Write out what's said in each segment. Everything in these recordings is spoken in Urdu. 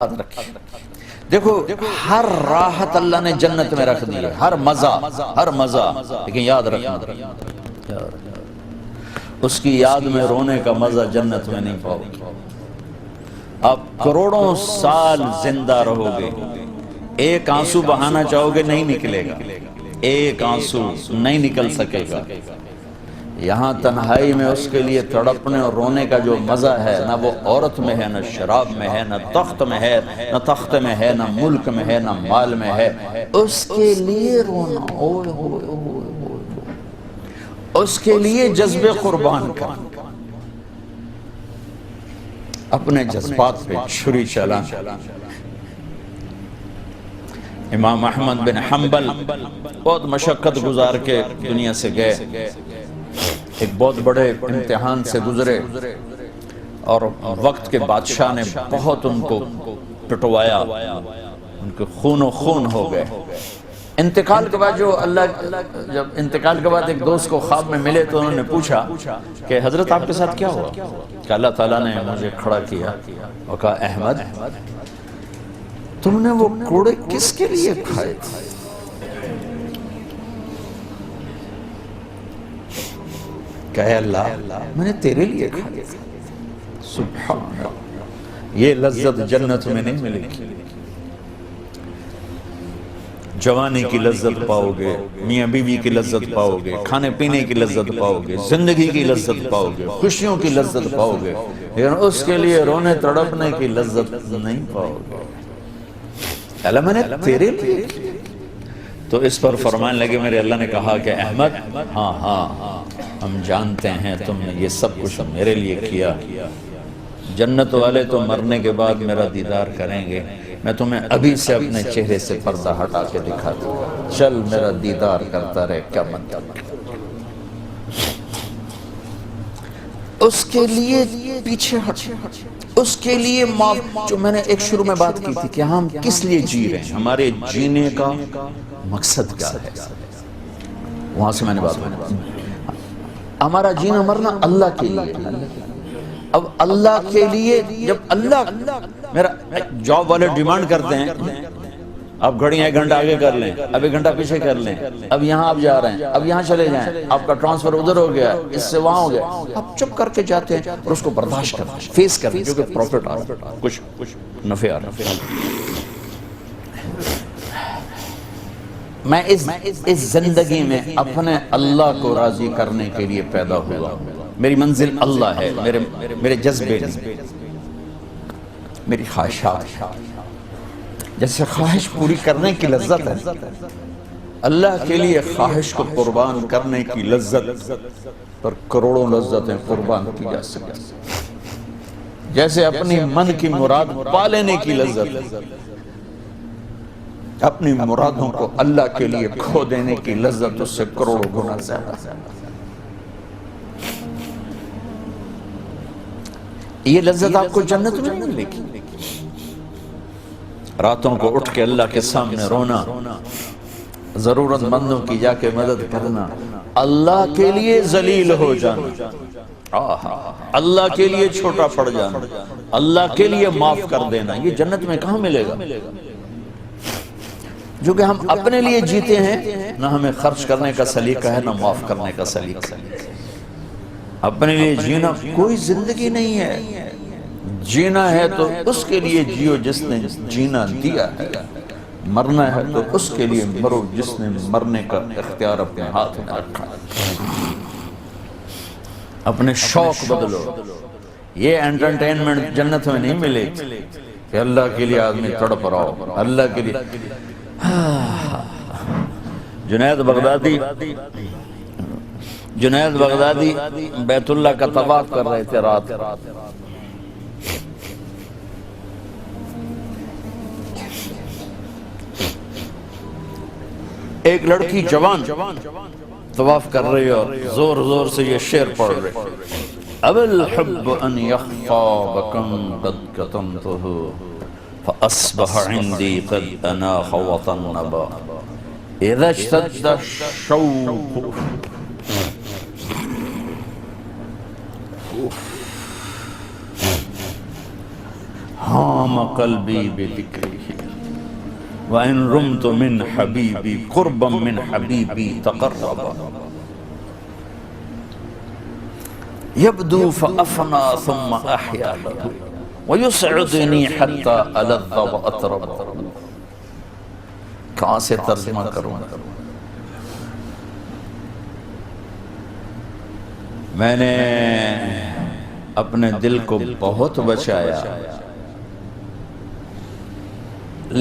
یاد رکھیں۔ دیکھو ہر راحت اللہ نے جنت میں رکھ دی ہے، ہر مزہ، لیکن یاد رکھنا اس کی یاد میں رونے کا مزہ جنت میں نہیں پاؤ گے۔ آپ کروڑوں سال زندہ رہو گے، ایک آنسو بہانا چاہو گے نہیں نکلے گا، ایک آنسو نہیں نکل سکے گا۔ یہاں تنہائی میں اس کے لیے تڑپنے اور رونے کا جو مزہ ہے، نہ وہ عورت میں ہے، نہ شراب میں ہے، نہ تخت میں ہے، نہ تخت میں ہے، نہ ملک میں ہے، نہ مال میں ہے۔ اس کے لیے رونا، اوئے ہوئے ہوئے ہوئے، اس کے لیے جذب قربان کرنا، اپنے جذبات پہ چھری چلانا۔ امام احمد بن حنبل بہت مشقت گزار کے دنیا سے گئے، ایک بہت بڑے امتحان سے گزرے اور وقت کے بادشاہ نے بہت ان کو پٹوایا، ان کے خون و خون ہو گئے۔ انتقال کے بعد جب انتقال کے بعد ایک دوست کو خواب میں ملے تو انہوں نے پوچھا کہ حضرت آپ کے ساتھ کیا ہوا؟ کہ اللہ تعالیٰ نے مجھے کھڑا کیا اور کہا احمد تم نے وہ کوڑے کس کے لیے کھائے تھے؟ کہے اللہ میں نے تیرے لیے کھائے تھے۔ سبحان اللہ، یہ لذت جنت میں نہیں ملے گی۔ جوانی کی لذت پاؤ گے، میاں بیوی کی لذت پاؤ گے، کھانے پینے کی لذت پاؤ گے، زندگی کی لذت پاؤ گے، خوشیوں کی لذت پاؤ گے، لیکن اس کے لیے رونے تڑپنے کی لذت نہیں پاؤ گے۔ اللہ میں نے تیرے لیے کیا۔ تو اس پر فرمانے لگے میرے اللہ نے کہا کہ احمد ہاں ہم جانتے ہیں تم نے یہ سب کچھ میرے لیے کیا۔ جنت والے تو مرنے کے بعد میرا دیدار کریں گے، میں تمہیں ابھی سے اپنے چہرے سے پردہ ہٹا کے دکھا دوں گا، چل میرا دیدار کرتا رہے، کیا مطلب۔ اس کے لیے پیچھے ہٹ، اس کے لیے معاف۔ جو میں نے ایک شروع میں بات کی تھی کہ ہم کس لیے جی رہے ہیں، ہمارے جینے کا مقصد کیا ہے، وہاں سے میں نے بات کی۔ ہمارا جینا مرنا اللہ کے لیے، اب اللہ کے لیے جب اللہ میرا جاب والے ڈیمانڈ کرتے ہیں آپ گھڑیاں ایک گھنٹہ آگے کر لیں، اب ایک گھنٹہ پیچھے کر لیں، اب یہاں آپ جا رہے ہیں، اب یہاں چلے جائیں، آپ کا ٹرانسفر ادھر ہو گیا، اس سے وہاں ہو گیا، آپ چپ کر کے جاتے ہیں اور اس کو برداشت کرتے ہیں، فیس کرتے ہیں، کیونکہ پروفٹ آ رہا ہے، کچھ نفع آ رہا ہے۔ میں اس زندگی میں اپنے اللہ کو راضی کرنے کے لیے پیدا ہوا، میری منزل اللہ ہے، میرے جذبے نہیں، میری خواہشات۔ جیسے خواہش پوری کرنے کی لذت ہے، اللہ کے لیے خواہش کو قربان کرنے کی لذت پر کروڑوں لذتیں قربان کی جا سکتی۔ جیسے اپنی من کی مراد پا لینے کی لذت، اپنی مرادوں کو اللہ کے لیے کھو دینے کی لذت اس سے کروڑوں گنا زیادہ۔ یہ لذت آپ کو جنت میں نہیں ملے گی۔ راتوں کو اٹھ کے اللہ کے سامنے رونا، ضرورت مندوں کی جا کے مدد کرنا، اللہ کے لیے ذلیل ہو جانا، اللہ کے لیے چھوٹا پڑ جانا، اللہ کے لیے معاف کر دینا، یہ جنت میں کہاں ملے گا؟ جو کہ ہم اپنے لیے جیتے ہیں، نہ ہمیں خرچ کرنے کا سلیقہ ہے، نہ معاف کرنے کا سلیقہ ہے۔ اپنے لیے جینا کوئی زندگی نہیں ہے، جینا ہے تو اس کے لیے جیو جس نے جینا دیا ہے، مرنا ہے تو اس کے لیے مرو جس نے مرنے کا اختیار اپنے ہاتھ میں رکھا ہے۔ اپنے شوق بدلو، یہ انٹرٹینمنٹ جنت میں نہیں ملے کہ اللہ کے لیے آدمی تڑپ رہا ہو، اللہ کے لیے۔ جنید بغدادی بیت اللہ کا طواف کر رہے تھے رات، ایک لڑکی جوان طواف کر رہی اور زور زور سے یہ شعر پڑھ رہے، اب الحب ان یخفا بکم قد کتمتہ فاصبح عندی قد اناخ وطنبا اذا اشتد الشوق حام قلبی بذکرہ وَإِن رُمْتُ مِنْ حَبِيبِي قُرْبًا مِنْ حَبِيبِي تَقَرَّبًا يَبْدُو فَأَفْنَى ثُمَّ أَحْيَا لَهُ وَيُسْعِدُنِي حَتَّى أَلَذَّ وَأَطْرَبَ. کہاں سے ترجمہ کروں؟ میں نے اپنے دل کو بہت بچایا،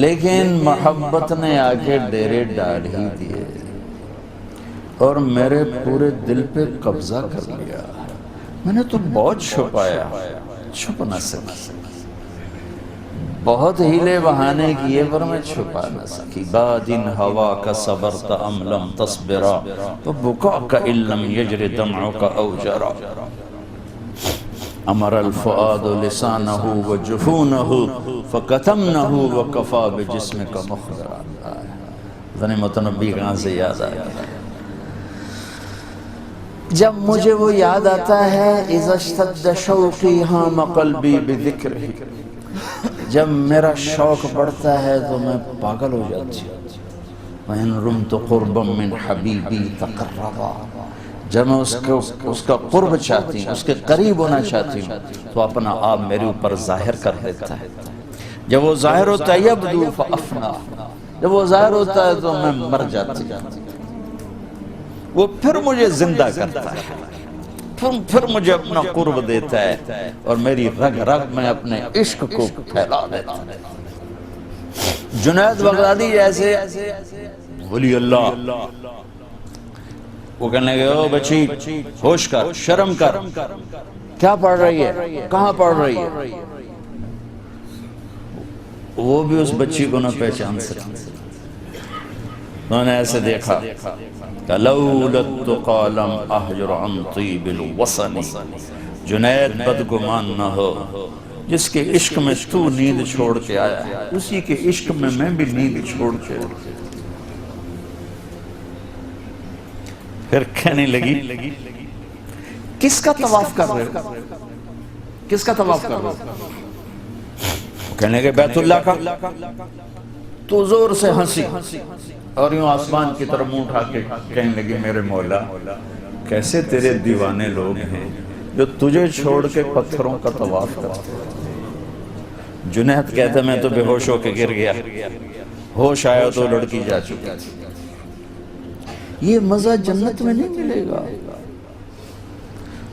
لیکن محبت نے آگے ڈیرے ڈال ہی دیے اور میرے پورے دل پہ قبضہ کر لیا. میں نے تو بہت چھپایا، چھپ نہ سکی، بہت ہیلے بہانے کیے پر میں چھپا نہ سکی. بادن ہوا کا صبرت ام لم تصبرا وبکاک ان لم یجر دمعک او جرا. امر الفؤاد لسانہ وجفونہ فکتمنہ وکفا بجسمک مخبرا. غنیمت نبی کہاں سے یاد آیا؟ جب مجھے وہ یاد آتا ہے اذا اشتد شوقی حام قلبی بذکرہ، جب میرا شوق بڑھتا ہے تو میں پاگل ہو جاتی ہوں. وَإِن رُمْتُ قُرْبًا مِّنْ حَبِيبِي تَقَرَّبًا، جب میں اس کا قرب چاہتی ہوں، اس کے قریب ہونا چاہتی ہوں تو اپنا آپ میرے اوپر ظاہر کر دیتا ہے. جب وہ ظاہر ہوتا ہے یبدو فأفنا، جب وہ ظاہر ہوتا ہے تو میں مر جاتی ہوں. وہ پھر مجھے زندہ کرتا ہے، پھر مجھے اپنا قرب دیتا ہے اور میری رگ رگ میں اپنے عشق کو پھیلا دیتا ہے. جنید بغدادی جیسے ولی اللہ، وہ کہنے لگے او بچی ہوش کر، شرم کر، کیا پڑھ رہی ہے، کہاں پڑھ رہی ہے؟ وہ بھی اس بچی کو نہ پہچان سکے. انہوں نے ایسے دیکھا کہ لولا التقى لم احجر عن طیب الوصن. جنید بدگمان نہ ہو، جس کے عشق میں تو نیند چھوڑ کے آیا ہے اسی کے عشق میں میں بھی نیند چھوڑ کے. پھر کہنے لگی کس کا طواف کر رہے ہو، کس کا طواف کر رہے ہو؟ کہنے لگے بیت اللہ کا. تو زور سے ہنسی اور یوں آسمان کی طرف منہ اٹھا کے کہنے لگی میرے مولا کیسے تیرے دیوانے لوگ ہیں جو تجھے چھوڑ کے پتھروں کا طواف کرتے. جنید کہتا میں تو بے ہوش ہو کے گر گیا، ہوش آیا تو لڑکی جا چکی. یہ مزہ جنت میں نہیں ملے گا.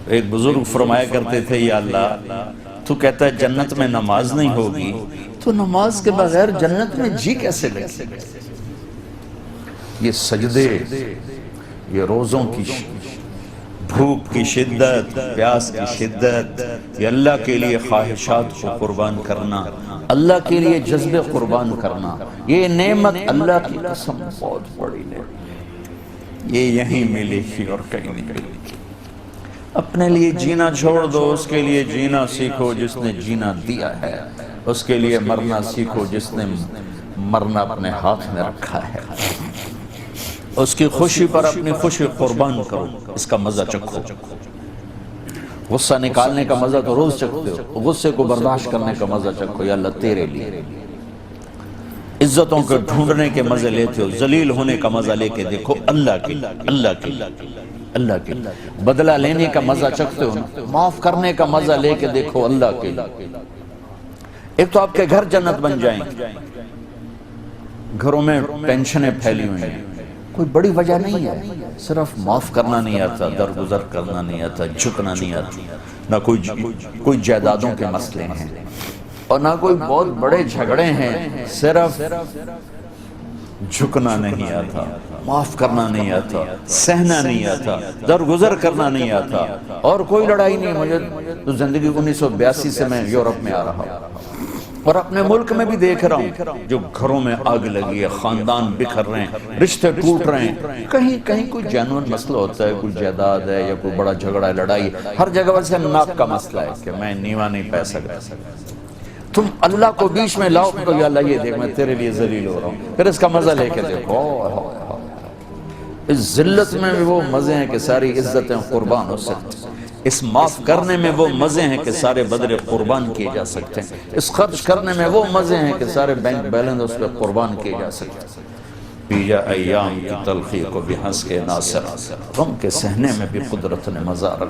ایک بزرگ فرمایا کرتے تھے یا اللہ تو کہتا ہے جنت میں نماز نہیں ہوگی تو نماز کے بغیر جنت میں جی کیسے لگے؟ یہ سجدے، یہ روزوں کی بھوک کی شدت، پیاس کی شدت، یہ اللہ کے لیے خواہشات کو قربان کرنا، اللہ کے لیے جذبے قربان کرنا، یہ نعمت اللہ کی قسم بہت بڑی نعمت. یہ یہیں ملی تھی اور کہیں نہیں ملی. اپنے لیے جینا چھوڑ دو، اس کے لیے جینا سیکھو جس نے جینا دیا ہے. اس کے لیے مرنا سیکھو جس نے مرنا اپنے ہاتھ میں رکھا ہے. اس کی خوشی پر اپنی خوشی قربان کرو، اس کا مزہ چکھو. غصہ نکالنے کا مزہ تو روز چکھتے ہو، غصے کو برداشت کرنے کا مزہ چکھو. یا اللہ تیرے لیے. عزتوں کو ڈھونڈنے کے مزے لیتے ہو، ذلیل ہونے کا مزہ لے کے دیکھو اللہ کے، اللہ کے، اللہ کے. بدلہ لینے کا مزہ چکھتے ہو، معاف کرنے کا مزہ لے کے دیکھو اللہ کے. ایک تو آپ کے گھر جنت بن جائیں. گھروں میں ٹینشنیں پھیلی ہوئی ہیں، کوئی بڑی وجہ نہیں ہے، صرف معاف کرنا نہیں آتا، درگزر کرنا نہیں آتا، جھکنا نہیں آتا. نہ کوئی جائیدادوں کے مسئلے ہیں اور نہ کوئی بہت بڑے جھگڑے ہیں، صرف جھکنا نہیں آتا، معاف کرنا نہیں آتا، سہنا نہیں آتا، درگزر کرنا نہیں آتا. اور کوئی لڑائی نہیں. مجھے تو زندگی 1982 سے میں یورپ میں آ رہا ہوں اور اپنے ملک میں بھی دیکھ رہا ہوں جو گھروں میں آگ لگی ہے، خاندان بکھر رہے ہیں، رشتے ٹوٹ رہے ہیں. کہیں کوئی جینوئن مسئلہ ہوتا ہے، کوئی جائیداد ہے یا کوئی بڑا جھگڑا ہے، لڑائی. ہر جگہ ویسے ناک کا مسئلہ ہے کہ میں نیوا نہیں پہ سکتا. تم اللہ کو بیچ میں لاؤ تو یا اللہ یہ دیکھ میں تیرے لیے ذلیل ہو رہا ہوں، پھر اس کا مزہ لے کے دیکھو. اس ذلت میں بھی وہ مزے ہیں کہ ساری عزتیں قربان ہو سکتی. اس معاف کرنے میں وہ مزے ہیں کہ سارے بدلے قربان کیے جا سکتے ہیں، اس خرچ کرنے میں وہ مزے ہیں کہ سارے بینک بیلنس اس پہ قربان کیے جا سکتے ہیں۔ پی جا ایام کی تلخی کو بھی ہنس کے ناصر، غم کے سہنے میں بھی قدرت نے مزہ رکھا۔